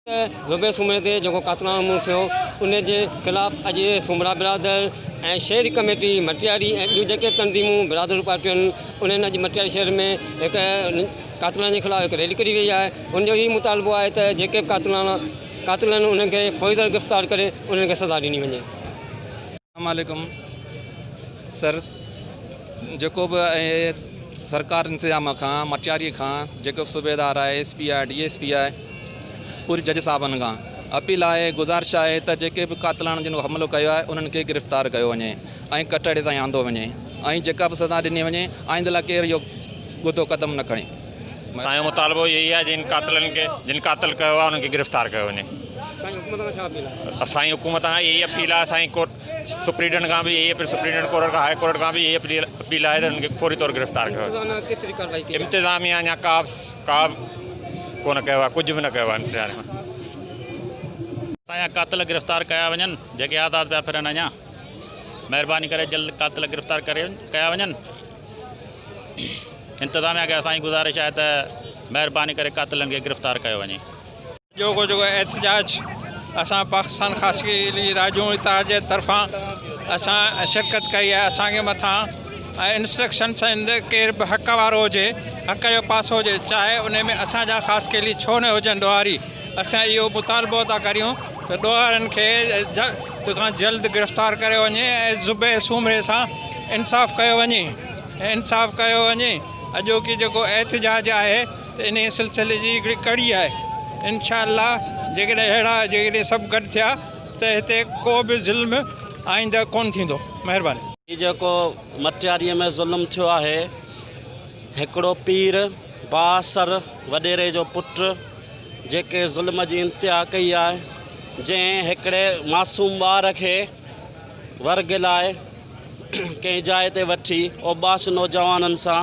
ज़ुबैर सुमरे ते जो कातलानो थियो उन जे ख़िलाफ़ अॼु सुमरा बिरादर ऐं शहरी कमेटी मटियारी ऐं ॿियूं जेके तंज़ीमूं बिरादर पार्टियूं आहिनि उन्हनि अॼु मटियारी शहर में हिकु कातलनि जे ख़िलाफ़ हिकु रैली कढी वई आहे। उनजो ई मुतालबो आहे त जेके कातिल आहिनि उन्हनि खे फौरी तौर गिरफ़्तार करे उन्हनि खे सज़ा ॾिनी वञे। अस्सलाम वालेकुम सर, जेको बि सरकार इंतज़ाम खां मटियारी खां जेको सूबेदार आहे SP आहे DSP आहे पूरी जज साहबनि खां अपील आहे, गुज़ारिश आहे त जेके बि कातिलान जिन हमिलो कयो आहे उन्हनि खे गिरफ़्तार कयो वञे ऐं कटड़े ताईं आंदो वञे ऐं जेका बि सज़ा ॾिनी वञे आइंदे लाइ केरु इहो गुदो क़दम न खणे। असांजो मुतालबो यही आहे जिन कातिलनि खे जिन कातिल कयो आहे उन्हनि खे गिरफ़्तार कयो वञे। असांजी हुकूमत खां यही अपील आहे, असांजी कोर्ट सुप्रीडेंट खां बि यही अपील, सुप्रीडेंट कोर्ट खां हाई कोर्ट खां बि यही अपील आहे त उन्हनि खे फौरी तौर गिरफ़्तार कयो। इंतिज़ामिया अञा का कोन कयो आहे, कुझु बि न कयो आहे इंतिज़ामिया। असांजा कातिल गिरफ़्तार कया वञनि, जेके आज़ाद पिया फिरनि अञा महिरबानी करे जल्द कातिल गिरफ़्तार कया वञनि। इंतिज़ामिया खे असांजी गुज़ारिश आहे त महिरबानी करे कातिलनि खे गिरफ़्तार कयो वञे। जेको एहतजाज असां पाकिस्तान ख़ासि राजू इतार जे तरफ़ां असां शिरकत कई आहे। असांखे मथां इंस्ट्रक्शन्स आहिनि, केर बि हक़ वारो हुजे, हक़ जो पासो हुजे, चाहे उन में असांजा ख़ासि केली छो न हुजनि ॾोहारी। असां इहो मुतालबो था करियूं त ॾोहारनि खे जल्द गिरफ़्तार करे वञे ऐं ज़ुबैर सुमरे सां इंसाफ़ कयो वञे। अॼोकी जेको एहतजाज आहे त इन सिलसिले जी हिकिड़ी कड़ी आहे। इंशाअल्लाह जेकॾहिं अहिड़ा सभु गॾु थिया त हिते को बि ज़ुल्म आईंदा कोन थींदो। महिरबानी। हीउ जेको मटियारीअ में ज़ुल्म थियो आहे, हिकिड़ो पीर बासर वॾेरे जो पुटु जेके ज़ुल्म जी इंतिहा कई आहे, जंहिं हिकिड़े मासूम ॿार खे वर्ग लाइ कंहिं जाइ ते वठी ओबाश नौजवाननि सां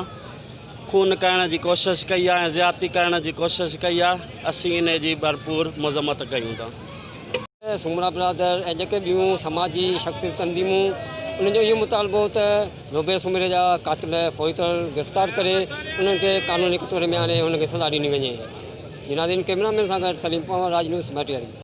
खून करण जी कोशिशि कई आहे ऐं ज़्यादती करण जी कोशिशि कई आहे। असीं इन जी भरपूर मज़म्मत कयूं था। सुमरा बिरादर ऐं जेके ॿियूं समाजी शख़्सी तंज़ीमूं उन्हनि जो इहो मुतालबो त ज़ुबैर सुमरे जा कातिल फौरी तौर गिरफ़्तार करे उन्हनि खे कानूनी कटोरे में आणे उन्हनि खे सज़ा ॾिनी वञे। नाज़रीन, कैमरामैन सां गॾु सलीम पंवार, राज न्यूज़ मटियारी।